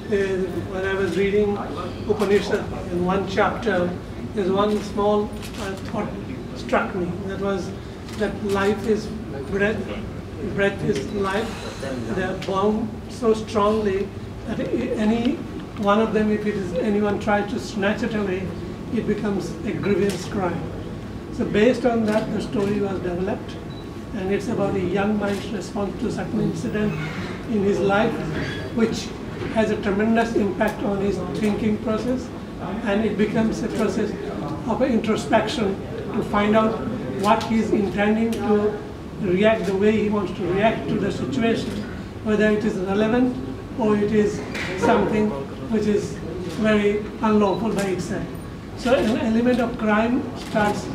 when I was reading Upanishad, in one chapter, there's one small thought struck me. That was that life is breath, breath is life. They are bound so strongly that any one of them, if it is anyone tries to snatch it away, it becomes a grievous crime. So based on that, the story was developed, and it's about a young man's response to a certain incident in his life, which has a tremendous impact on his thinking process, and it becomes a process of introspection to find out what he's intending to react, the way he wants to react to the situation, whether it is relevant or it is something which is very unlawful by itself. So an element of crime starts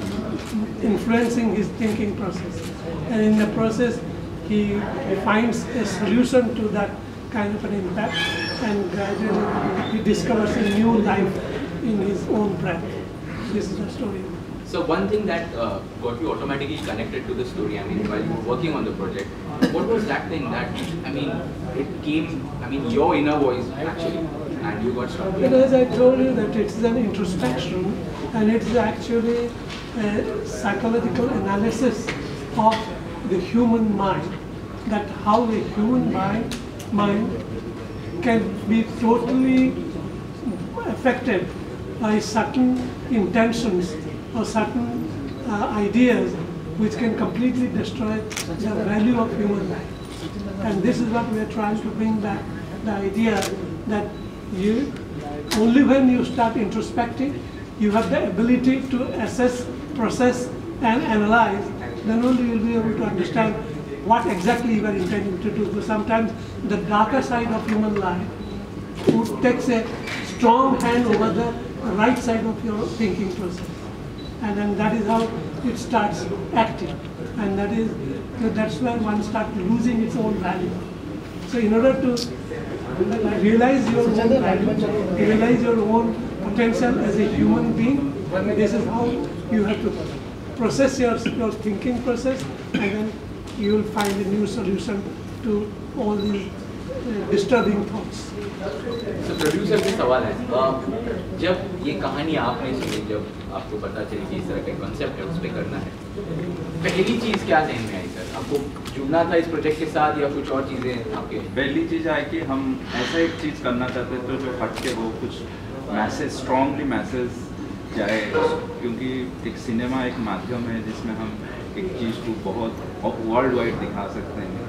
influencing his thinking process, and in the process he finds a solution to that kind of an impact, and gradually he discovers a new life in his own breath. This is the story. So one thing that got you automatically connected to the story, I mean, while you were working on the project, what was that thing that, I mean, it came, I mean, your inner voice actually, and you got struck? Because I told you that it's an introspection, and it's actually a psychological analysis of the human mind, that how the human mind can be totally affected by certain intentions or certain ideas which can completely destroy the value of human life. And this is what we are trying to bring back, the idea that you, only when you start introspecting, you have the ability to assess, process and analyze, then only you will be able to understand what exactly you are intending to do. So sometimes the darker side of human life takes a strong hand over the right side of your thinking process. And then that is how it starts acting. And that's where one starts losing its own value. So in order to realize your own value, realize your own potential as a human being, this is how you have to process your thinking process, and then you will find a new solution to all these disturbing thoughts. So producer से सवाल है, जब ये कहानी आपने सुनी, जब आपको पता चली कि इस तरह का कॉन्सेप्ट है, उस पर करना है, पहली चीज़ क्या ध्यान में आई सर? आपको जुड़ना था इस प्रोजेक्ट के साथ या कुछ और चीज़ें आपके? पहली चीज़ आई कि हम ऐसा एक चीज़ करना चाहते थे जो हट के हो, कुछ मैसेज, स्ट्रॉन्गली मैसेज जाए, क्योंकि एक सिनेमा एक माध्यम है जिसमें हम एक चीज़ को बहुत वर्ल्ड वाइड दिखा सकते हैं।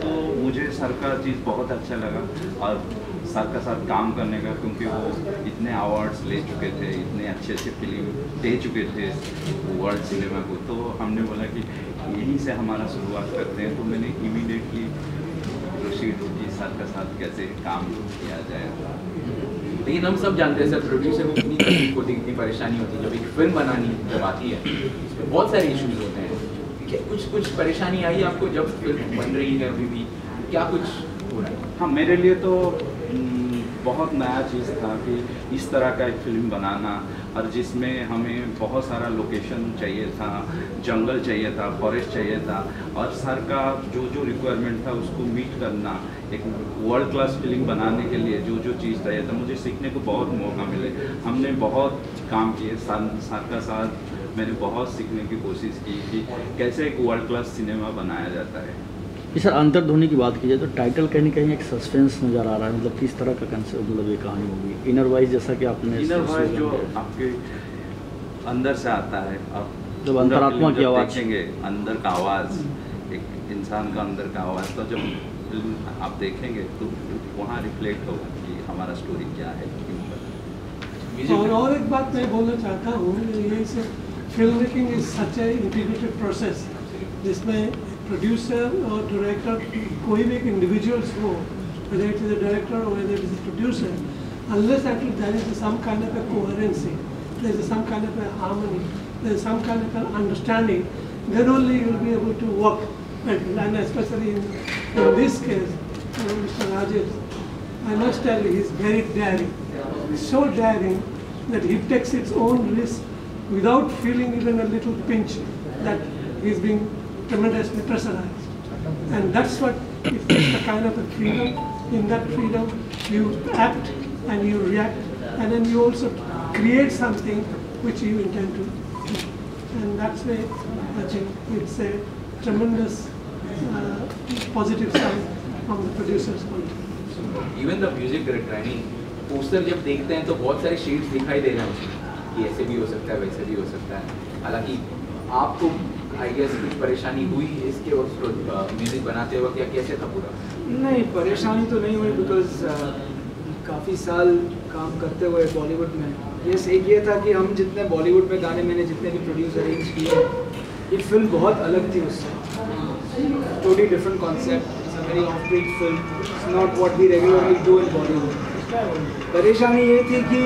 तो मुझे सर का चीज़ बहुत अच्छा लगा, और सर का साथ काम करने का, क्योंकि वो इतने अवार्ड्स ले चुके थे, इतने अच्छे अच्छे फिल्म दे चुके थे वर्ल्ड सिनेमा को, तो हमने बोला कि यहीं से हमारा शुरुआत करते हैं। तो मैंने इमीडिएटली प्रोसीड की सर का साथ कैसे काम किया जाए। लेकिन हम सब जानते हैं सर, प्रोड्यूसर को कितनी तकलीफ होती है, कितनी परेशानी होती है जब एक फिल्म बनानी जब आती है, इसमें बहुत सारे इश्यूज होते हैं। कुछ परेशानी आई आपको जब फिल्म बन रही है अभी भी, क्या कुछ हो रहा है? हाँ, मेरे लिए तो बहुत नया चीज़ था कि इस तरह का एक फिल्म बनाना, और जिसमें हमें बहुत सारा लोकेशन चाहिए था, जंगल चाहिए था, फॉरेस्ट चाहिए था, और सर का जो जो रिक्वायरमेंट था उसको मीट करना, एक वर्ल्ड क्लास फिल्म बनाने के लिए जो जो चीज़ चाहिए था, मुझे सीखने को बहुत मौका मिले। हमने बहुत काम किए, सर का साथ मैंने बहुत सीखने की कोशिश की कि कैसे एक वर्ल्ड क्लास सिनेमा बनाया जाता है। जी सर, अंतर्ध्वनि की बात की जाए तो टाइटल कहीं ना कहीं एक सस्पेंस नज़र आ रहा है, मतलब किस तरह का कंसेप्ट, मतलब ये कहानी होगी इनर वॉइस, जैसा कि आपने इनर वॉइस जो आपके अंदर से आता है, आप जब अंतरात्मा की आवाज़ देखेंगे, अंदर का आवाज़, एक इंसान का अंदर का आवाज़, तो जब फिल्म आप देखेंगे तो वहाँ रिफ्लेक्ट होगा कि हमारा स्टोरी क्या है। और एक बात मैं बोलना चाहता हूँ, ये film making is such A integrated process, जिसमें प्रोड्यूसर और डायरेक्टर, कोई भी एक इंडिविजुअल्स हो, whether it is a director or whether it is a producer, unless actually there is some kind of a coherency, there is some kind of a harmony, there is some kind of an understanding, then only you will be able to work. And especially in this case, Mr. Rajesh, I must tell you, he is very daring. So daring that he takes his own risk without feeling even a little pinch that he is being tremendously pressurized. And that's what is the kind of a freedom In that freedom, you act and you react, and then you also create something which you intend to do. And that's why I think it's a tremendous positive sign from the producer's point of view. Even the music director, I mean, poster जब देखते हैं तो बहुत सारे shades दिखाई दे रहे हैं उसमें कि ऐसे भी हो सकता है, वैसे भी हो सकता है. हालांकि आपको आई गेस कुछ परेशानी हुई इसके वक्त म्यूजिक बनाते वक्त, या कैसे था पूरा? नहीं, परेशानी तो नहीं हुई, बिकॉज काफ़ी साल काम करते हुए बॉलीवुड में यस एक ये था कि हम जितने बॉलीवुड में गाने मैंने जितने भी प्रोड्यूस अरेंज किए, ये फिल्म बहुत अलग थी उससे. Totally different concept, it's a very off beat film, it's not what we regularly do in Bollywood. परेशानी ये थी कि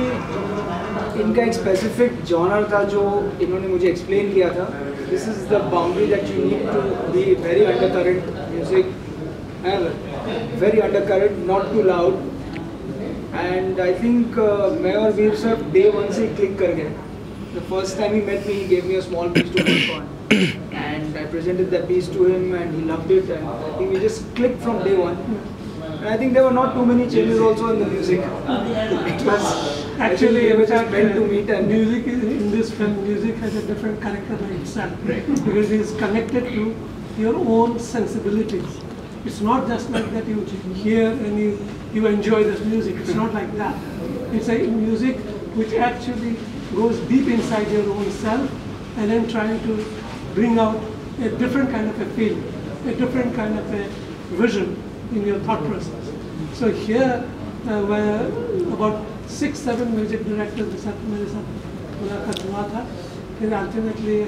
इनका एक स्पेसिफिक जॉनर था जो इन्होंने मुझे एक्सप्लेन किया था. This is the boundary that you need to be very under current music, very under current, not too loud. And I think मैं और वीर सर डे वन से क्लिक कर गए. The first time he met me, he gave me a small piece to work on, and I presented that piece to him and he loved it, and I think we just clicked from day one. And I think there were not too many changes also in the music. It was Actually, it was just meant to meet, and music in this film, music has a different character by itself, because it is connected to your own sensibilities. It's not just like that you hear and you enjoy this music. It's not like that. It's a music which actually goes deep inside your own self, and then trying to bring out a different kind of a feeling, a different kind of a vision in your thought process. So here, where about 6-7 music directors के साथ मेरे साथ मुलाकात हुआ था. फिर ultimately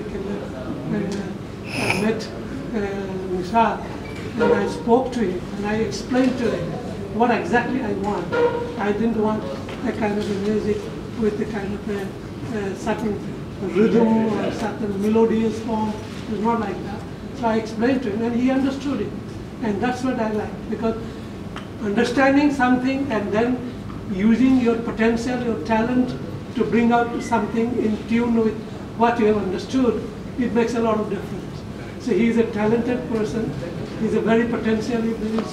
I met Nishad and I spoke to him and I explained to him what exactly I want. I didn't want a kind of a music with a kind of a certain rhythm or certain melodious form. It's not like that. So I explained to him and he understood it. And that's what I like, because understanding something and then using your potential, your talent to bring out something in tune with what you have understood, it makes a lot of difference. So he is a talented person, he's a very potentially very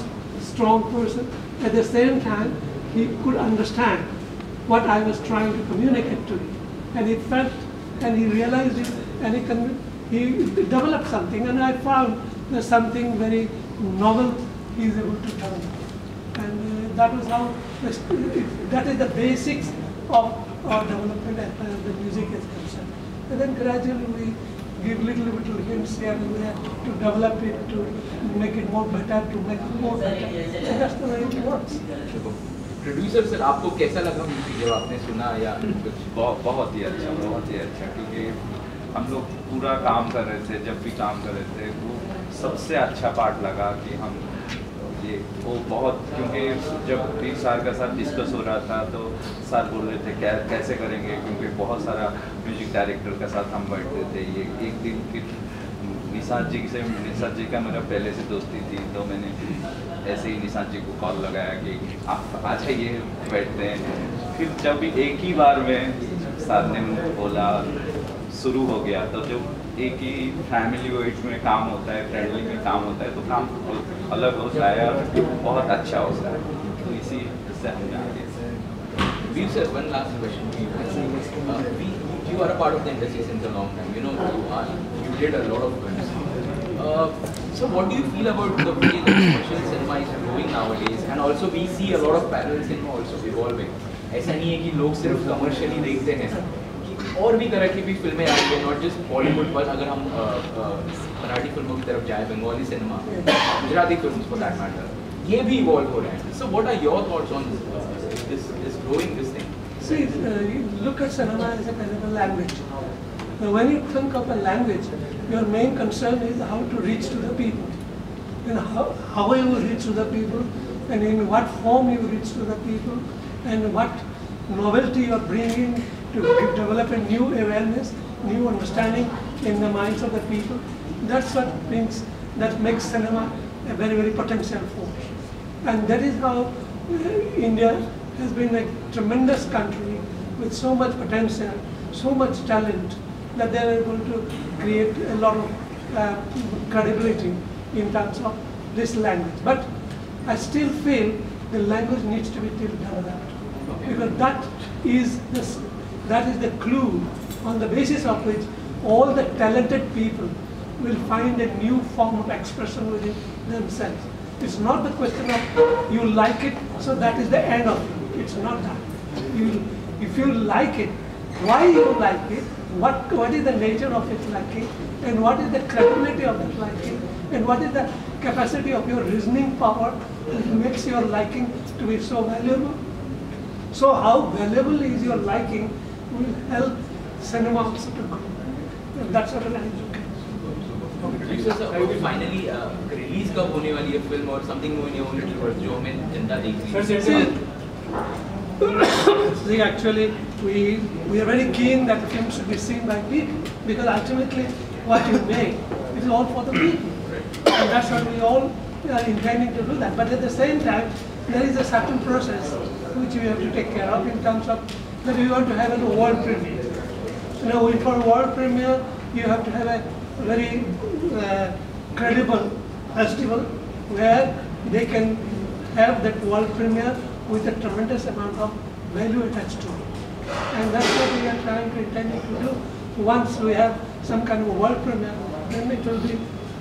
strong person. At the same time, he could understand what I was trying to communicate to him. And he felt, and he realized it, and he developed something, and I found there's something very novel he is able to tell. And that was how, that is the basics of our development as far as the music is concerned. And then gradually we give little hints here and there to develop it, to make it more better, to make it more better. And that's the way it works. Producer sir, आपको कैसा लगा music जब आपने सुना या कुछ? बहुत ही अच्छा, क्योंकि हम लोग पूरा काम कर रहे थे. जब भी काम कर रहे थे वो सबसे अच्छा पार्ट लगा कि हम ये वो बहुत, क्योंकि जब वीर सर का साथ डिस्कस हो रहा था तो सर बोल रहे थे कैसे करेंगे, क्योंकि बहुत सारा म्यूजिक डायरेक्टर के साथ हम बैठते थे. ये एक दिन फिर निशांत जी का मेरा पहले से दोस्ती थी, तो मैंने ऐसे ही निशांत जी को कॉल लगाया कि आप आ जाइए बैठते हैं. फिर जब एक ही बार में सर ने बोला शुरू हो गया, तो जब एक ही फैमिली वेट में काम होता है, फ्रेंडली में काम होता है, तो काम अलग होता है और बहुत अच्छा होता है. तो इसी से हमने आगे. Veer sir, one last question to you. You are a part of the industry since a long time. You know, you did a lot of films. So what do you feel about the way that commercial cinema is growing nowadays? And also we see a lot of parallel cinema also evolving. ऐसा नहीं है कि लोग सिर्फ commercially देखते हैं, और भी तरह की भी फिल्में आई हैं, नॉट जस्ट बॉलीवुड. पर अगर हम मराठी फिल्मों की तरफ जाए, Bengali cinema, Gujarati film for that matter, ये भी इवॉल्व हो रहे हैं. So what are your thoughts on this growing this thing? See, you look at cinema as a kind of a language. When you think of a language, your main concern is how to reach to the people. How you reach to the people, and in what form you reach to the people, and what novelty you are bringing to develop a new awareness, new understanding in the minds of the people. That's that makes cinema a very, very potential force. And that is how India has been a tremendous country with so much potential, so much talent, that they are able to create a lot of credibility in terms of this language. But I still feel the language needs to be developed, because that is the clue on the basis of which all the talented people will find a new form of expression within themselves. It's not the question of you like it, so that is the end of it. It's not that. If you like it, why you like it, what is the nature of its liking, and what is the credibility of that liking, and what is the capacity of your reasoning power that makes your liking to be so valuable. So how valuable is your liking will help cinema also to grow. And that's what I look at. Finally release कब होने वाली है film और something new in universe जो हमें जनता देख रही है? See, actually, we are very keen that the film should be seen by people, because ultimately what you make is all for the people, and that's what we all are intending to do that. But at the same time, there is a certain process which we have to take care of in terms of that we want to have a world premiere. You know, for a world premiere, you have to have a very credible festival where they can have that world premiere with a tremendous amount of value attached to it. And that's what we are intending to do. Once we have some kind of a world premiere, then it will be,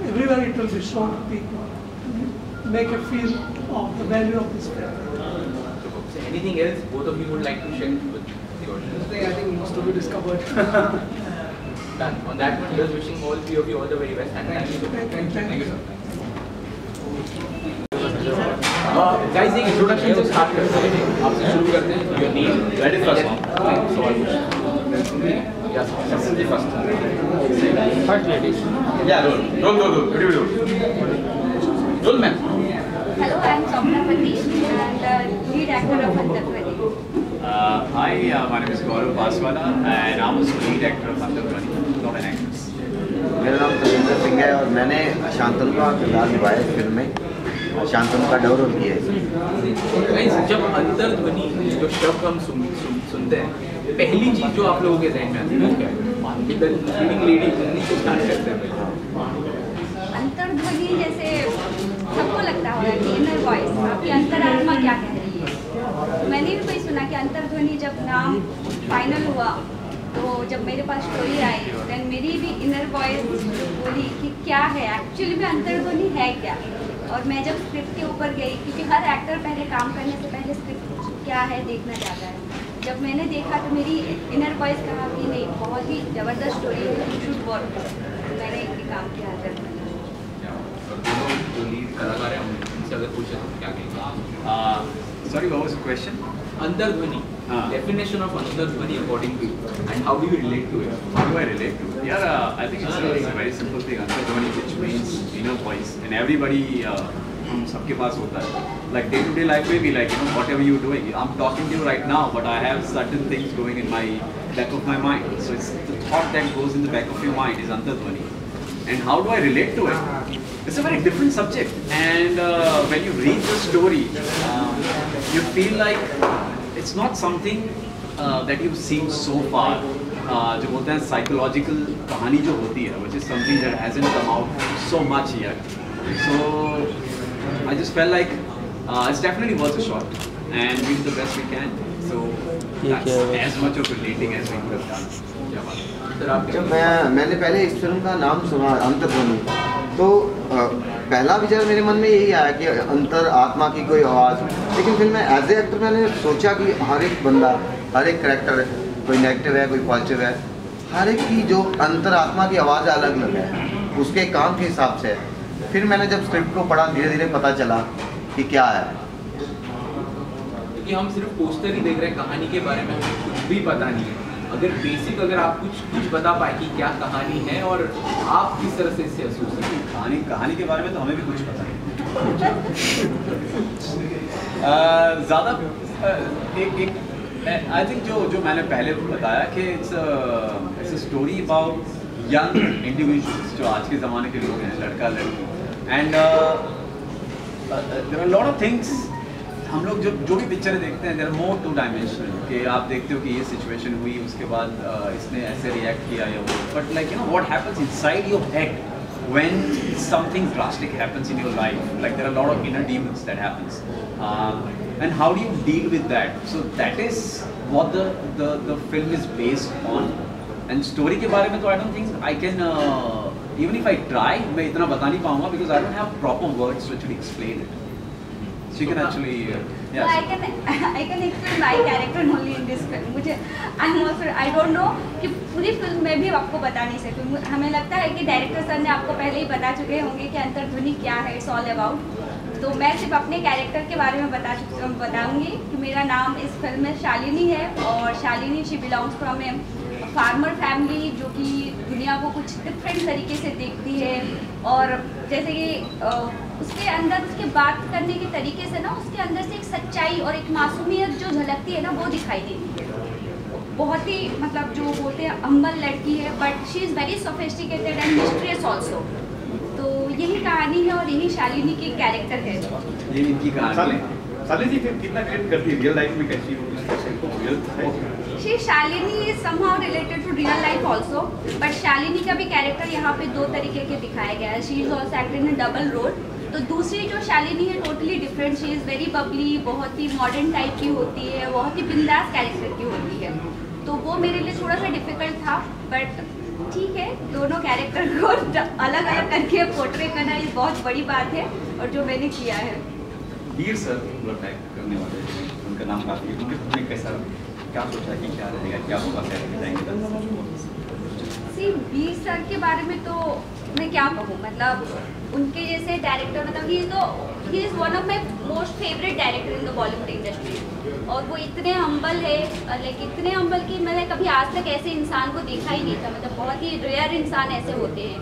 everywhere it will be shown to people, to make a feel of the value of this film. Anything else both of you would like to share with the audience? I think most of it is covered. Done. On that note, just wishing all three of you all the very best. And thank you so much. Thank you, sir. Guys, एक introduction से start करते हैं. आपसे शुरू करते हैं. Your name. That is first one. सवाल पूछो. Yes, the first. First lady. Yeah, roll. What do you do? Roll, ma'am. Hello, I am Swapna Patish and lead actor of Antardhwani. Hi, my name is Gaurav Baswala and I'm also lead actor of Antardhwani, not an actress. मेरा नाम तजिंदर सिंह है और मैंने शांतनु का किरदार निभाया इस film में. शांतनु का डबल रोल किया है. Guys, जब अंतर्ध्वनि जो शब्द हम सुनते हैं, पहली चीज जो आप लोगों के ज़हन में आती है वो क्या है? The leading lady उन्हीं से स्टार्ट करते हैं. अंतर्ध्वनि जैसे सबको लगता होगा कि इनर वॉइस, आपकी अंतरात्मा क्या कह रही है. तो मैंने भी कोई सुना कि अंतर्ध्वनि जब नाम फाइनल हुआ तो जब मेरे पास स्टोरी आई, देन मेरी भी इनर वॉइस बोली कि क्या है एक्चुअली में अंतर्ध्वनि है क्या. और मैं जब स्क्रिप्ट के ऊपर गई, क्योंकि हर एक्टर पहले काम करने से पहले स्क्रिप्ट क्या है देखना चाहता है. जब मैंने देखा तो मेरी इनर वॉइस कहा कि नहीं, बहुत ही ज़बरदस्त स्टोरी है, यू शुड वर्क. मैंने एक काम किया अंतर्ध्वनि. जो लीड कलाकार हैं उनसे अगर पूछे तो क्या कहेंगे? Sorry, what was the question? अंतर्ध्वनि. Definition of अंतर्ध्वनि according to you, and how do you relate to it? How do I relate to it? Yeah, I think it's a very simple thing. Antardhwani, which means inner voice, and everybody, हम सबके पास होता है. Like day-to-day life में भी, like whatever you're doing, I'm talking to you right now, but I have certain things going in my back of my mind. So it's the thought that goes in the back of your mind is Antardhwani. And how do I relate to it? It's a very different subject, and when you read the story, you feel like it's not something that you've seen so far. जो बोलते हैं psychological कहानी जो होती है, which is something that hasn't come out so much yet. So I just felt like it's definitely worth a shot, and we do the best we can. So that's as much of relating as we could have done. जब मैंने पहले इस film का नाम सुना अंतर्ध्वनि, तो पहला विचार मेरे मन में यही आया कि अंतर आत्मा की कोई आवाज़. लेकिन फिर मैं एज ए एक्टर मैंने सोचा कि हर एक बंदा, हर एक करैक्टर, कोई नेगेटिव है कोई पॉजिटिव है, हर एक की जो अंतर आत्मा की आवाज़ अलग अलग है, उसके काम के हिसाब से है. फिर मैंने जब स्क्रिप्ट को पढ़ा, धीरे धीरे पता चला कि क्या है. क्योंकि हम सिर्फ पोस्टर ही देख रहे हैं, कहानी के बारे में हमें कुछ भी पता नहीं है. अगर आप कुछ बता पाए कि क्या कहानी है और आप किस तरह से इससे एसोसिएट हैं. कहानी के बारे में तो हमें भी कुछ पता नहीं. ज़्यादा एक आई थिंक जो मैंने पहले बताया कि it's a story about young individuals जो आज के ज़माने के लोग हैं, लड़का लड़की, and there are lot of things. हम लोग जो भी पिक्चरें देखते हैं, there are more two dimensional, कि आप देखते हो कि ये सिचुएशन हुई, उसके बाद इसने ऐसे रिएक्ट किया या वो, but like what happens inside your head when something drastic happens in your life, like there are a lot of inner demons that happens. and how do you deal with that? So that is what the film is based on. And story के बारे में तो I don't think I can even if I try मैं इतना बता नहीं पाऊँगा because I don't have proper words to actually explain it. So you can actually So I can explain my character only in this film. मुझे I don't know कि पूरी film में भी आपको बता नहीं सकती. हमें लगता है कि डायरेक्टर सर ने आपको पहले ही बता चुके होंगे कि अंतर्ध्वनि क्या है, इट्स ऑल अबाउट. तो मैं सिर्फ अपने कैरेक्टर के बारे में बताऊंगी कि मेरा नाम इस फिल्म में शालिनी है और Shalini she belongs from a farmer family जो कि दुनिया को कुछ डिफरेंट तरीके से देखती है. और जैसे कि उसके अंदर उसके बात करने के तरीके से ना उसके अंदर से एक सच्चाई और एक मासूमियत जो झलकती है ना वो दिखाई देती है. बहुत ही मतलब जो बोलते हैं हम्बल लड़की है but she is very sophisticated and mysterious also. तो यही कहानी है और यही शालिनी की कैरेक्टर है. ये इनकी कहानी है. साली जी फिर कितना क्रिएट करती है रियल लाइफ में कैसी हो इस पर्सन को real Shalini is somehow related to real life also, but Shalini का भी कैरेक्टर यहाँ पे दो तरीके के दिखाया गया है. She is also acting in double role. तो दूसरी जो शालिनी है totally different. She is very Babli, बहुत ही मॉडर्न टाइप की होती है, बहुत ही बिंदास कैरेक्टर की होती है. तो वो मेरे लिए थोड़ा सा डिफिकल्ट था बट ठीक है. दोनों कैरेक्टर को अलग अलग करके पोर्ट्रे करना ये बहुत बड़ी बात है और जो मैंने किया है. वीर सर करने वाले उनका नाम काफी है. उनके कैसा क्या सोचा कि क्या रहेगा, क्या होगा, कैसे जाएंगे? वीर सर के बारे में तो मैं क्या कहूँ, मतलब उनके जैसे डायरेक्टर मतलब he is one of my most favourite director in the Bollywood industry. और वो इतने हम्बल है, लाइक इतने हम्बल कि मैंने कभी आज तक ऐसे इंसान को देखा ही नहीं था. मतलब बहुत ही रेयर इंसान ऐसे होते हैं.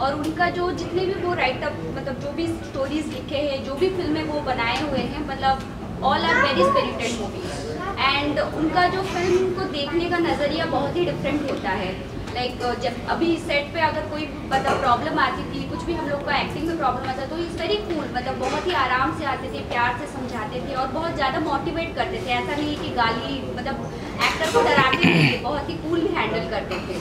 और उनका जो जितने भी वो राइटअप मतलब जो भी स्टोरीज लिखे हैं, जो भी फिल्में वो बनाए हुए हैं, मतलब all are very spirited movies. And उनका जो फिल्म को देखने का नज़रिया बहुत ही डिफरेंट होता है. लाइक जब अभी सेट पे अगर कोई मतलब प्रॉब्लम आती थी, कुछ भी हम लोग को एक्टिंग में प्रॉब्लम आता तो इज़ वेरी कूल, मतलब बहुत ही आराम से आते थे, प्यार से समझाते थे और बहुत ज़्यादा मोटिवेट करते थे. ऐसा नहीं कि गाली मतलब एक्टर को डराते थे, बहुत ही कूल हैंडल करते थे.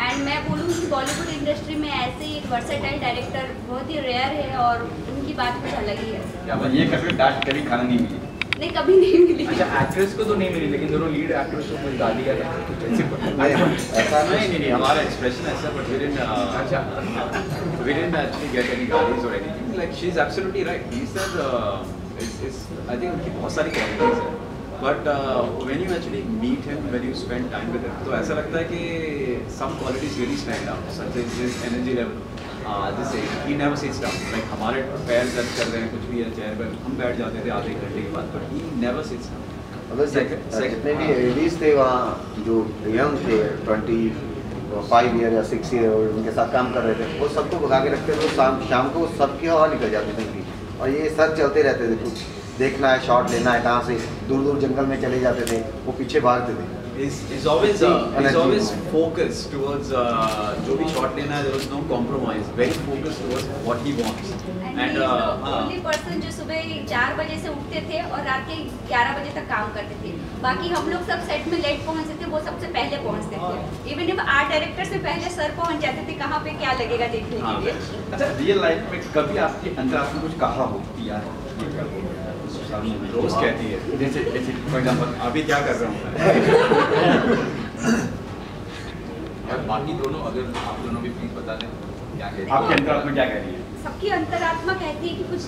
एंड मैं बोलूँ कि बॉलीवुड इंडस्ट्री में ऐसे एक वर्सेटाइल डायरेक्टर बहुत ही रेयर है और उनकी बात कुछ अलग ही है. ये कभी डांट कभी खाना नहीं मिली? नहीं, कभी नहीं मिली. अच्छा, एक्ट्रेस को तो नहीं मिली लेकिन दोनों लीड एक्ट्रेस को कुछ गाली या ऐसा नहीं हमारा एक्सप्रेशन ऐसा but we didn't actually get any गालीज और anything. Like she is absolutely right. He said I think उनकी बहुत सारी क्वालिटीज है but when you actually meet him, when you spend time with him, तो ऐसा लगता है कि some qualities really stand out. Such is his energy level. जैसे he never sits down. Like हमारे पैर दर्द कर रहे हैं कुछ भी है चेयर पर, हम बैठ जाते थे आधे घंटे के बाद, but he never sits down. जितने भी लेडीज थे वहाँ जो यंग थे 25 ईयर या 6 ईयर और उनके साथ काम कर रहे थे, वो सबको भगा के रखते थे. शाम को सबकी हवा निकल जाती थी उनकी और ये सर चलते रहते थे. कुछ देखना है, शॉट लेना है, कहाँ से दूर दूर जंगल में चले जाते थे, वो पीछे भागते थे. He's always focused towards जो भी शॉट लेना है. There was no compromise. Very focused towards what he wants. And only person जो सुबह 4 बजे से उठते थे और रात के 11 बजे तक काम करते थे. बाकी हम लोग सब सेट में लेट पहुंचते थे, वो सबसे पहले पहुंचते थे. इवन जब आर्ट डायरेक्टर से पहले सर पहुंच जाते थे कहाँ पे क्या लगेगा देखने के लिए. अच्छा, रियल लाइफ में कभी आपके अंदर आपने कुछ कहा हो कि यार रोज कहती है, जैसे फॉर एग्जांपल अभी क्या कर रहा हूँ. और बाकी दोनों अगर आप दोनों भी प्लीज बता दें क्या कहती है. आपके अंतरात्मा क्या कह रही है? सबकी अंतरात्मा कहती है कि कुछ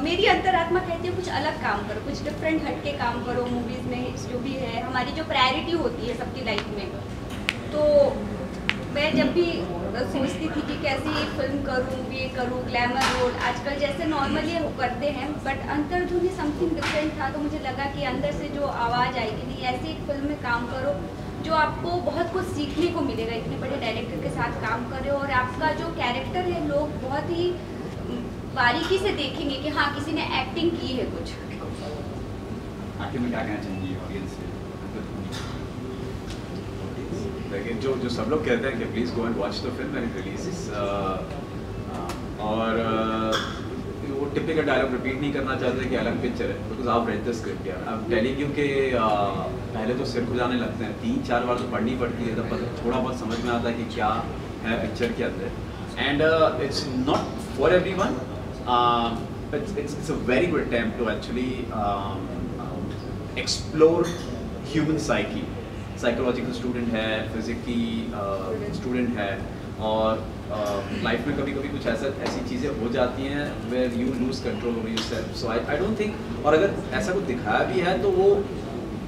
मेरी अंतरात्मा कहती है कुछ अलग काम करो, कुछ डिफरेंट हट के काम करो. मूवीज़ में जो भी है हमारी जो प्रायोरिटी होती है सबकी लाइफ में. तो मैं जब भी सोचती थी कि कैसे एक फिल्म करूँ, ये करूँ, ग्लैमर रोल आजकल जैसे नॉर्मली करते हैं, बट अंतर्ध्वनि समथिंग डिफरेंट था. तो मुझे लगा कि अंदर से जो आवाज़ आई कि नहीं ऐसी एक फिल्म में काम करो जो आपको बहुत कुछ सीखने को मिलेगा. इतने बड़े डायरेक्टर के साथ काम करें और आपका जो कैरेक्टर है लोग बहुत ही बारीकी से देखेंगे कि हाँ किसी ने एक्टिंग की है कुछ. आखिर में क्या कहना चाहिए ऑडियंस से? लेकिन जो सब लोग कहते हैं कि please go and watch the film when it releases. और वो टिपिकल डायलॉग रिपीट नहीं करना चाहते कि अलग पिक्चर है, बिकॉज आप रेड द स्क्रिप्ट यार. अब टेलिंग यू के पहले तो सिर खुजाने लगते हैं, 3-4 बार तो पढ़नी पड़ती है तब थोड़ा बहुत समझ में आता है कि क्या है पिक्चर के अंदर. And it's not for everyone. It's a very good attempt to actually explore human psyche. Psychological student है, फिजिक्स की स्टूडेंट है, और लाइफ में कभी कभी कुछ ऐसी चीज़ें हो जाती हैं where you lose control over yourself. So I don't think, और अगर ऐसा कुछ दिखाया भी है तो वो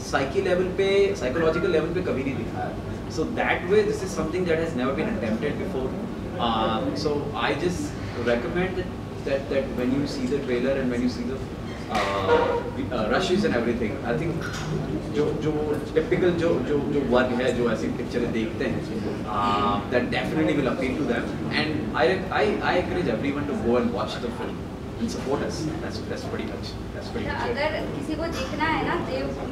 साइकी लेवल पे, साइकोलॉजिकल लेवल पे कभी नहीं दिखाया। So that way this is something that has never been attempted before. So I just recommend that when you see the trailer and when you see the rushes and everything, I think जो typical जो वर्ग है जो ऐसी पिक्चरें देखते हैं, that definitely will appeal to them, and I encourage everyone to go and watch the film and support us. That's pretty much. अगर किसी को देखना है ना,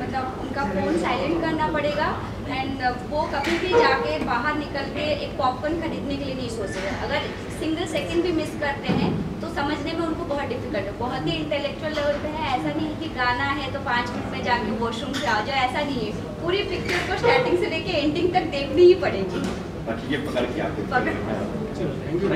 मतलब उनका फ़ोन साइलेंट करना पड़ेगा, एंड वो कभी भी जाके बाहर निकल के एक पॉपकॉर्न खरीदने के लिए नहीं सोचेगा। अगर सिंगल सेकंड भी मिस करते हैं तो समझने में उनको बहुत डिफिकल्ट है। बहुत ही इंटेलेक्चुअल लेवल पे है। ऐसा नहीं है कि गाना है तो 5 मिनट में जाके वॉशरूम से आ जाओ, ऐसा नहीं है। पूरी पिक्चर को स्टार्टिंग से लेके एंडिंग तक देखनी ही पड़ेगी। बाकी ये पकड़ के आपको पकड़ थैंक यू।